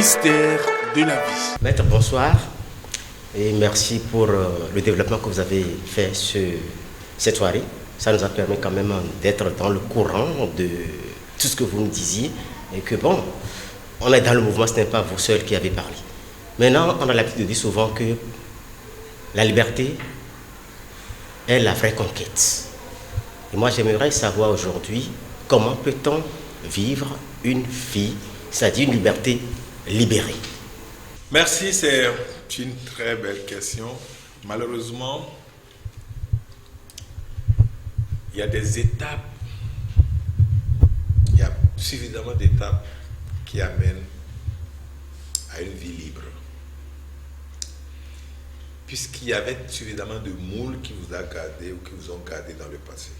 mystère de la vie. Maître, bonsoir et merci pour le développement que vous avez fait cette soirée. Ça nous a permis quand même d'être dans le courant de tout ce que vous nous disiez et que bon, on est dans le mouvement, ce n'est pas vous seuls qui avez parlé. Maintenant, on a l'habitude de dire souvent que la liberté est la vraie conquête. Et moi, j'aimerais savoir aujourd'hui comment peut-on vivre une vie, c'est-à-dire une liberté libérée. Merci, c'est une très belle question. Malheureusement, il y a des étapes, il y a suffisamment d'étapes qui amènent à une vie libre. Puisqu'il y avait suffisamment de moules qui vous a gardé ou qui vous ont gardé dans le passé.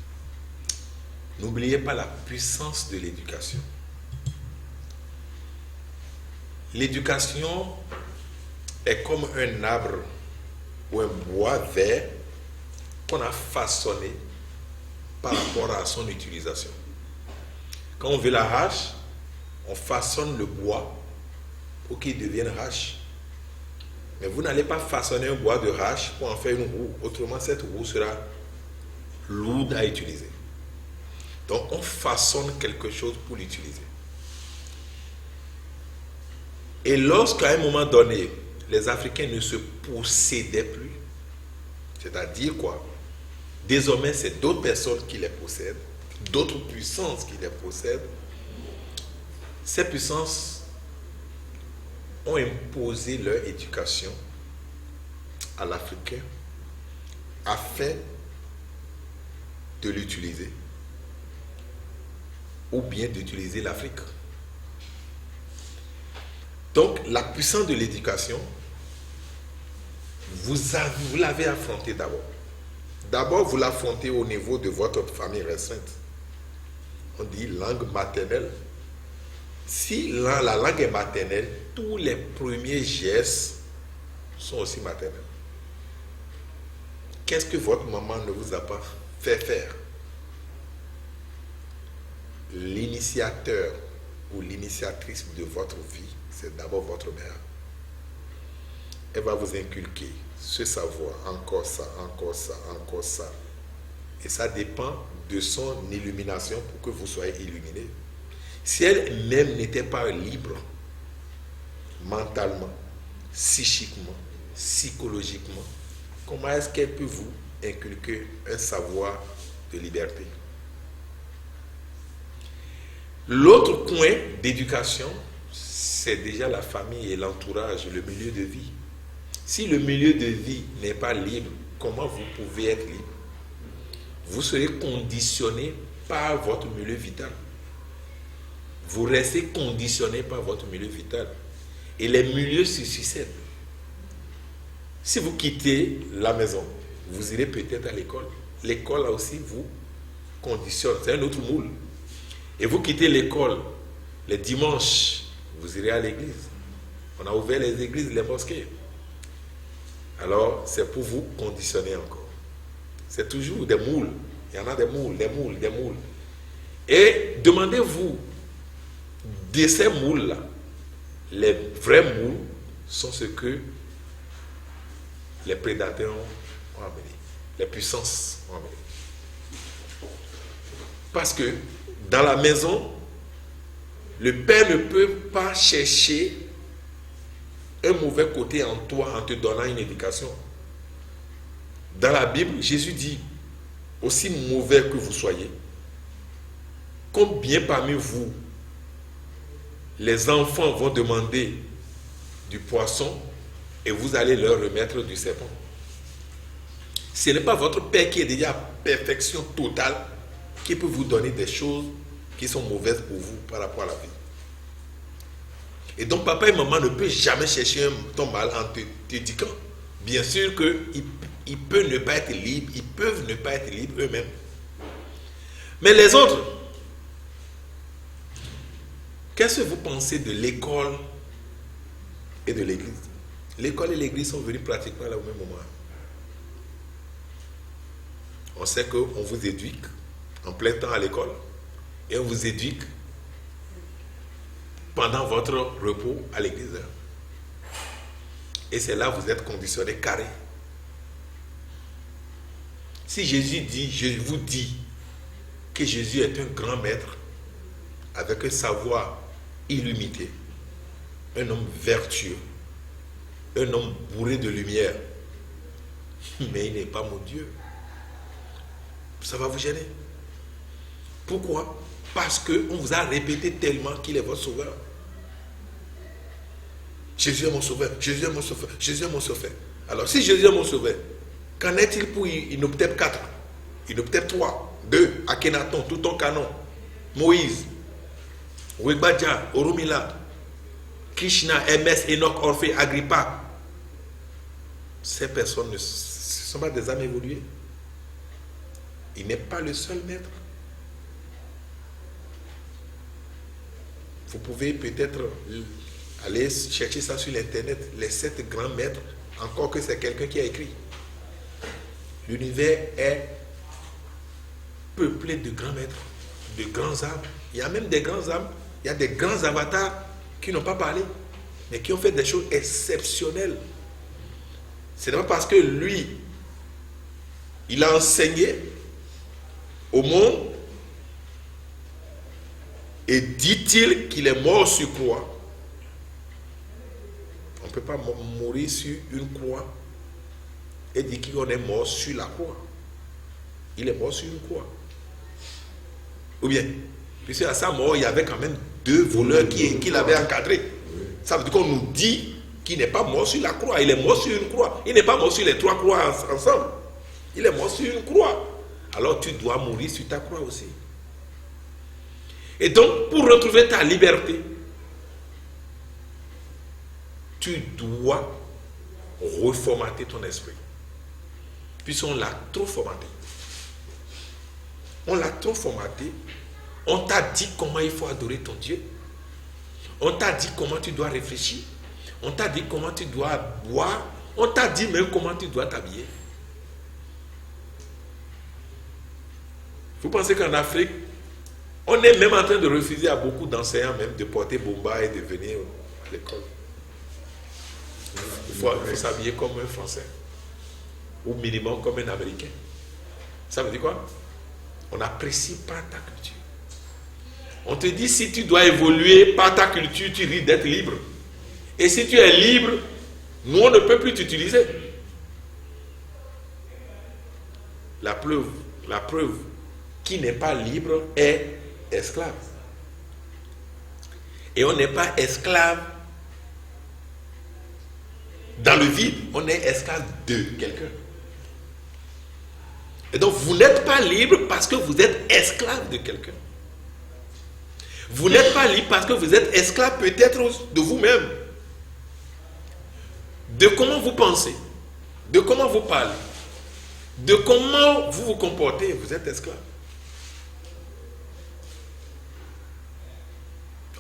N'oubliez pas la puissance de l'éducation. L'éducation est comme un arbre ou un bois vert qu'on a façonné par rapport à son utilisation. Quand on veut la hache, on façonne le bois pour qu'il devienne hache. Mais vous n'allez pas façonner un bois de hache pour en faire une roue. Autrement, cette roue sera lourde à utiliser. Donc, on façonne quelque chose pour l'utiliser. Et lorsqu'à un moment donné, les Africains ne se possédaient plus, c'est-à-dire quoi? Désormais, c'est d'autres personnes qui les possèdent, d'autres puissances qui les possèdent. Ces puissances ont imposé leur éducation à l'Africain afin de l'utiliser ou bien d'utiliser l'Afrique. Donc, la puissance de l'éducation, vous l'avez affrontée d'abord. D'abord, vous l'affrontez au niveau de votre famille restreinte. On dit langue maternelle. Si la langue est maternelle, tous les premiers gestes sont aussi maternels. Qu'est-ce que votre maman ne vous a pas fait faire? L'initiateur ou l'initiatrice de votre vie, c'est d'abord votre mère. Elle va vous inculquer ce savoir, encore ça, encore ça, encore ça. Et ça dépend de son illumination pour que vous soyez illuminé. Si elle-même n'était pas libre, mentalement, psychiquement, psychologiquement, comment est-ce qu'elle peut vous inculquer un savoir de liberté? L'autre point d'éducation, c'est déjà la famille et l'entourage, le milieu de vie. Si le milieu de vie n'est pas libre, comment vous pouvez être libre? Vous serez conditionné par votre milieu vital. Vous restez conditionné par votre milieu vital. Et les milieux se succèdent. Si vous quittez la maison, vous irez peut-être à l'école. L'école là aussi vous conditionne. C'est un autre moule. Et vous quittez l'école, les dimanches, vous irez à l'église. On a ouvert les églises, les mosquées. Alors, c'est pour vous conditionner encore. C'est toujours des moules. Il y en a des moules, des moules, des moules. Et demandez-vous, de ces moules-là, les vrais moules sont ce que les prédateurs ont amené, les puissances ont amené. Parce que dans la maison, le père ne peut pas chercher un mauvais côté en toi en te donnant une éducation. Dans la Bible, Jésus dit, aussi mauvais que vous soyez, combien parmi vous, les enfants vont demander du poisson et vous allez leur remettre du serpent. Ce n'est pas votre Père qui est déjà à perfection totale qui peut vous donner des choses qui sont mauvaises pour vous par rapport à la vie. Et donc papa et maman ne peuvent jamais chercher ton mal en t'éduquant. Bien sûr qu'ils peuvent ne pas être libres, ils peuvent ne pas être libres eux-mêmes. Mais les autres, qu'est-ce que vous pensez de l'école et de l'église? L'école et l'église sont venus pratiquement là au même moment. On sait qu'on vous éduque en plein temps à l'école et on vous éduque pendant votre repos à l'église. Et c'est là que vous êtes conditionné carré. Si Jésus dit, je vous dis que Jésus est un grand maître avec un savoir illimité, un homme vertueux, un homme bourré de lumière, mais il n'est pas mon Dieu, ça va vous gêner. Pourquoi? Parce qu'on vous a répété tellement qu'il est votre sauveur. Jésus est mon sauveur, Jésus est mon sauveur, Jésus est mon sauveur. Alors si Jésus est mon sauveur, qu'en est-il pour Inoptep 4, Inoptep 3, 2, Akhenaton, tout ton canon, Moïse, Wegbadia, Oromila, Krishna, MS, Enoch, Orphée, Agrippa? Ces personnes ne sont pas des âmes évoluées. Il n'est pas le seul maître. Vous pouvez peut-être aller chercher ça sur l'internet, les 7 grands maîtres, encore que c'est quelqu'un qui a écrit. L'univers est peuplé de grands maîtres, de grands âmes. Il y a même des grands âmes, il y a des grands avatars qui n'ont pas parlé, mais qui ont fait des choses exceptionnelles. C'est pas parce que lui, il a enseigné au monde et dit-il qu'il est mort sur croix. On ne peut pas mourir sur une croix et dire qu'on est mort sur la croix. Il est mort sur une croix. Ou bien, puisque à sa mort, il y avait quand même 2 voleurs qui l'avaient encadré. Ça veut dire qu'on nous dit qu'il n'est pas mort sur la croix. Il est mort sur une croix. Il n'est pas mort sur les 3 croix ensemble. Il est mort sur une croix. Alors tu dois mourir sur ta croix aussi. Et donc, pour retrouver ta liberté, tu dois reformater ton esprit. Puisqu'on l'a trop formaté. On l'a trop formaté. On t'a dit comment il faut adorer ton Dieu. On t'a dit comment tu dois réfléchir. On t'a dit comment tu dois boire. On t'a dit même comment tu dois t'habiller. Vous pensez qu'en Afrique, on est même en train de refuser à beaucoup d'enseignants même de porter bomba et de venir à l'école. Il faut s'habiller comme un Français. Au minimum comme un Américain. Ça veut dire quoi? On n'apprécie pas ta culture. On te dit si tu dois évoluer par ta culture, tu risques d'être libre. Et si tu es libre, nous on ne peut plus t'utiliser. La preuve qui n'est pas libre est esclave. Et on n'est pas esclave dans le vide, on est esclave de quelqu'un. Et donc vous n'êtes pas libre parce que vous êtes esclave de quelqu'un. Vous n'êtes pas libre parce que vous êtes esclave peut-être de vous-même. De comment vous pensez, de comment vous parlez, de comment vous vous comportez, vous êtes esclave.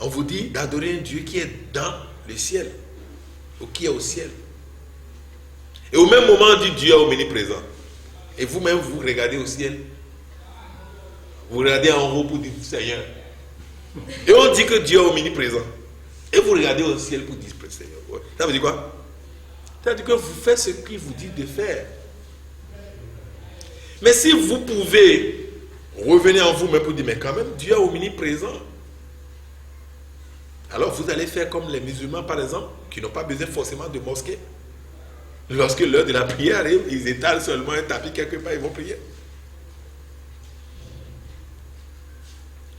On vous dit d'adorer un Dieu qui est dans le ciel, ou qui est au ciel. Et au même moment, on dit Dieu est omniprésent. Et vous-même, vous regardez au ciel. Vous regardez en haut pour dire Seigneur. Et on dit que Dieu est omniprésent. Et vous regardez au ciel pour dire Seigneur. Ça veut dire quoi? Ça veut dire que vous faites ce qu'il vous dit de faire. Mais si vous pouvez revenir en vous-même pour dire, mais quand même, Dieu est omniprésent. Alors vous allez faire comme les musulmans, par exemple, qui n'ont pas besoin forcément de mosquée. Lorsque l'heure de la prière arrive, ils étalent seulement un tapis quelque part, ils vont prier.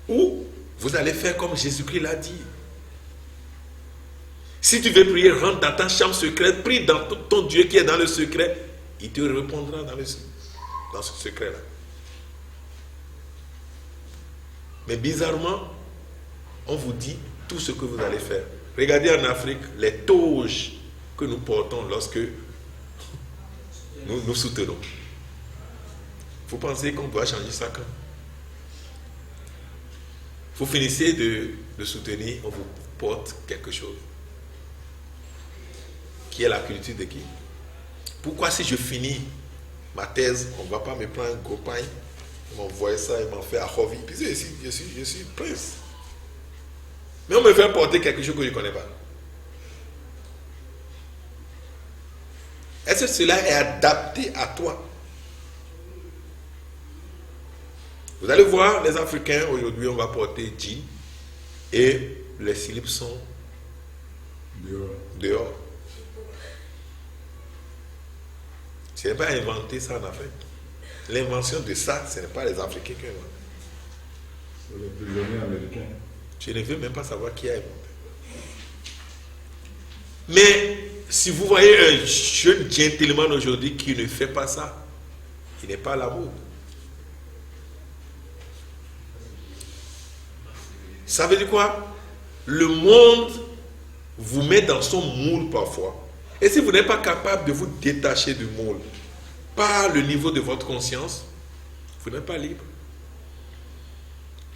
Ou vous allez faire comme Jésus-Christ l'a dit. Si tu veux prier, rentre dans ta chambre secrète, prie dans ton Dieu qui est dans le secret, il te répondra dans ce secret-là. Mais bizarrement, on vous dit tout ce que vous allez faire. Regardez en Afrique les toges que nous portons lorsque nous soutenons. Vous pensez qu'on doit changer ça quand? Vous finissez de soutenir, on vous porte quelque chose. Qui est la culture de qui? Pourquoi si je finis ma thèse, on ne va pas me prendre un gros pain, m'envoyer ça et m'en faire à Hovi? Puis je suis prince. Mais on me fait porter quelque chose que je ne connais pas. Est-ce que cela est adapté à toi? Vous allez voir, les Africains, aujourd'hui, on va porter jean et les slips sont dehors. Ce n'est pas inventé ça en Afrique. L'invention de ça, ce n'est pas les Africains qui ont inventé. C'est les prisonniers américains. Je ne veux même pas savoir qui a inventé. Mais si vous voyez un jeune gentleman aujourd'hui qui ne fait pas ça, il n'est pas à la mode. Ça veut dire quoi? Le monde vous met dans son moule parfois. Et si vous n'êtes pas capable de vous détacher du moule par le niveau de votre conscience, vous n'êtes pas libre.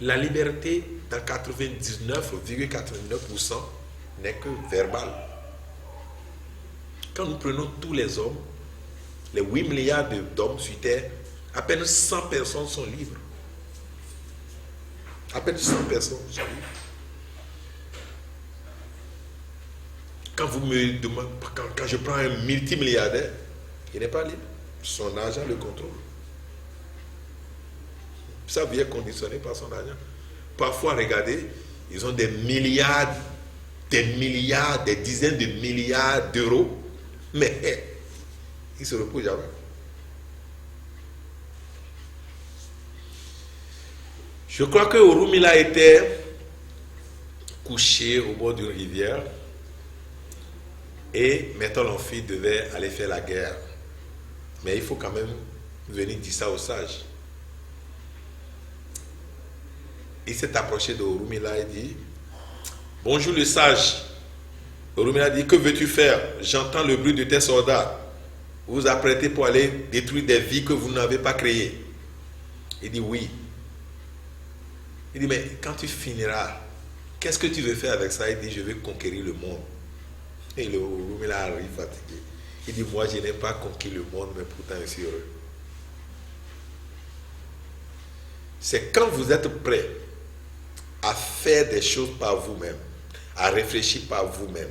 La liberté dans 99,89% n'est que verbale. Quand nous prenons tous les hommes, les 8 milliards d'hommes sur Terre, à peine 100 personnes sont libres. À peine 100 personnes sont libres. Quand vous me demandez, quand je prends un multimilliardaire, il n'est pas libre. Son argent le contrôle. Ça vient conditionné par son argent. Parfois, regardez, ils ont des milliards, des dizaines de milliards d'euros, mais ils ne se reposent jamais. Je crois que Orunmila était couché au bord d'une rivière et Maître Longfille devait aller faire la guerre. Mais il faut quand même venir dire ça aux sages. Il s'est approché de Orunmila et dit: bonjour le sage. Orunmila dit: que veux-tu faire? J'entends le bruit de tes soldats. Vous vous apprêtez pour aller détruire des vies que vous n'avez pas créées. Il dit: oui. Il dit: mais quand tu finiras, qu'est-ce que tu veux faire avec ça? Il dit: je vais conquérir le monde. Et le Orunmila arrive fatigué. Il dit: moi je n'ai pas conquis le monde, mais pourtant je suis heureux. C'est quand vous êtes prêt à faire des choses par vous-même, à réfléchir par vous-même,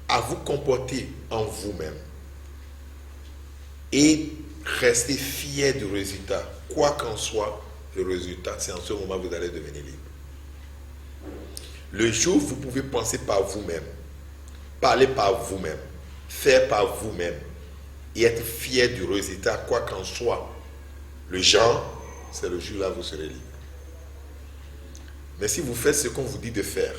à vous comporter en vous-même et rester fier du résultat, quoi qu'en soit le résultat, c'est en ce moment que vous allez devenir libre. Le jour où vous pouvez penser par vous-même, parler par vous-même, faire par vous-même et être fier du résultat, quoi qu'en soit le genre, c'est le jour là où vous serez libre. Mais si vous faites ce qu'on vous dit de faire,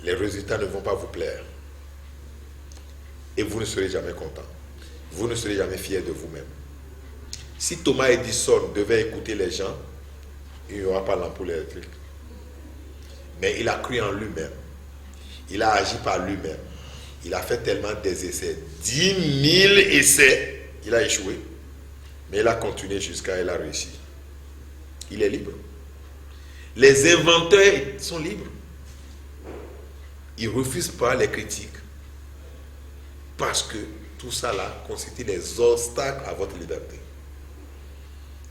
les résultats ne vont pas vous plaire. Et vous ne serez jamais content. Vous ne serez jamais fier de vous-même. Si Thomas Edison devait écouter les gens, il n'y aura pas l'ampoule électrique. Mais il a cru en lui-même. Il a agi par lui-même. Il a fait tellement des essais. 10 000 essais. Il a échoué. Mais il a continué jusqu'à il a réussi. Il est libre. Les inventeurs sont libres. Ils ne refusent pas les critiques. Parce que tout ça là constitue des obstacles à votre liberté.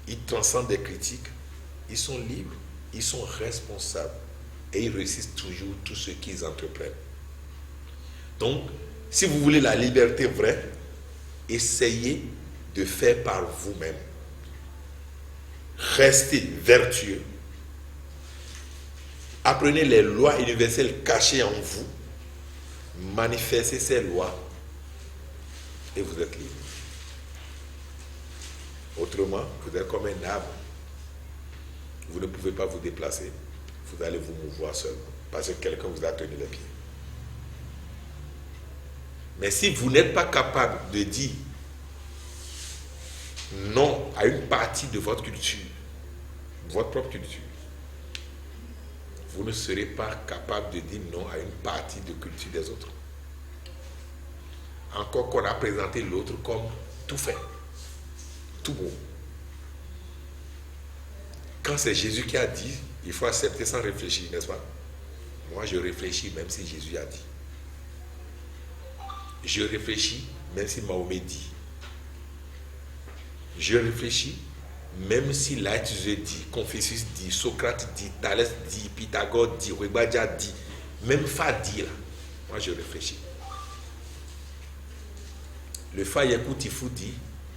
Ils transcendent des critiques. Ils sont libres. Ils sont responsables. Et ils réussissent toujours tout ce qu'ils entreprennent. Donc, si vous voulez la liberté vraie, essayez de faire par vous-même. Restez vertueux. Apprenez les lois universelles cachées en vous. Manifestez ces lois. Et vous êtes libre. Autrement, vous êtes comme un arbre. Vous ne pouvez pas vous déplacer. Vous allez vous mouvoir seulement. Parce que quelqu'un vous a tenu les pieds. Mais si vous n'êtes pas capable de dire non à une partie de votre culture, votre propre culture, vous ne serez pas capable de dire non à une partie de culture des autres. Encore qu'on a présenté l'autre comme tout fait, tout bon. Quand c'est Jésus qui a dit, il faut accepter sans réfléchir, n'est-ce pas? Moi, je réfléchis même si Jésus a dit. Je réfléchis même si Mahomet dit. Je réfléchis même si Laïtise dit, Confucius dit, Socrate dit, Thalès dit, Pythagore dit, Rugbadia dit, même Fa dit là, moi je réfléchis. Le Fa Yekoutifou dit,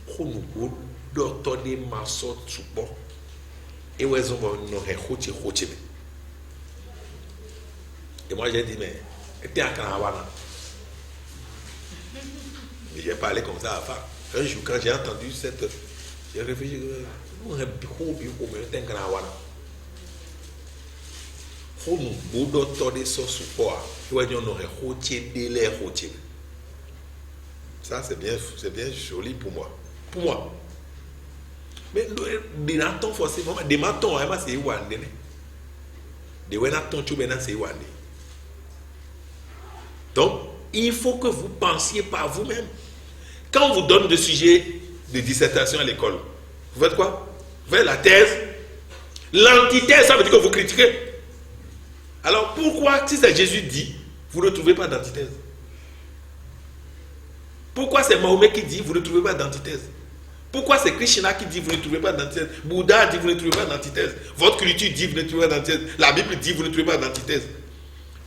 Khounougou, d'Otone Maso Tsupo, et Ouezon n'aurait Khouti Khouti. Et moi j'ai dit, mais, t'es à Kanawana. Mais j'ai parlé comme ça à Fa. Un jour, quand j'ai entendu cette. J'ai réfléchi. Ça, c'est bien joli pour moi. Pour moi. Mais des natons, forcément, des matons, c'est Wande. Des natons, c'est Wande. Donc, il faut que vous pensiez par vous-même. Quand on vous donne des sujets de dissertation à l'école, vous faites quoi? Vous faites la thèse. L'antithèse, ça veut dire que vous critiquez. Alors pourquoi, si c'est Jésus dit, vous ne trouvez pas d'antithèse? Pourquoi c'est Mahomet qui dit, vous ne trouvez pas d'antithèse? Pourquoi c'est Krishna qui dit, vous ne trouvez pas d'antithèse? Bouddha dit, vous ne trouvez pas d'antithèse. Votre culture dit, vous ne trouvez pas d'antithèse. La Bible dit, vous ne trouvez pas d'antithèse.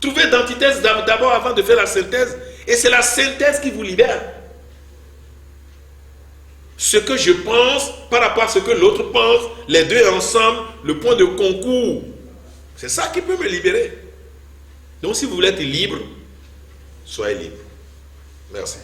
Trouvez d'antithèse d'abord avant de faire la synthèse. Et c'est la synthèse qui vous libère. Ce que je pense par rapport à ce que l'autre pense, les deux ensemble, le point de concours. C'est ça qui peut me libérer. Donc si vous voulez être libre, soyez libre. Merci.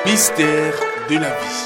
Mystère de la vie.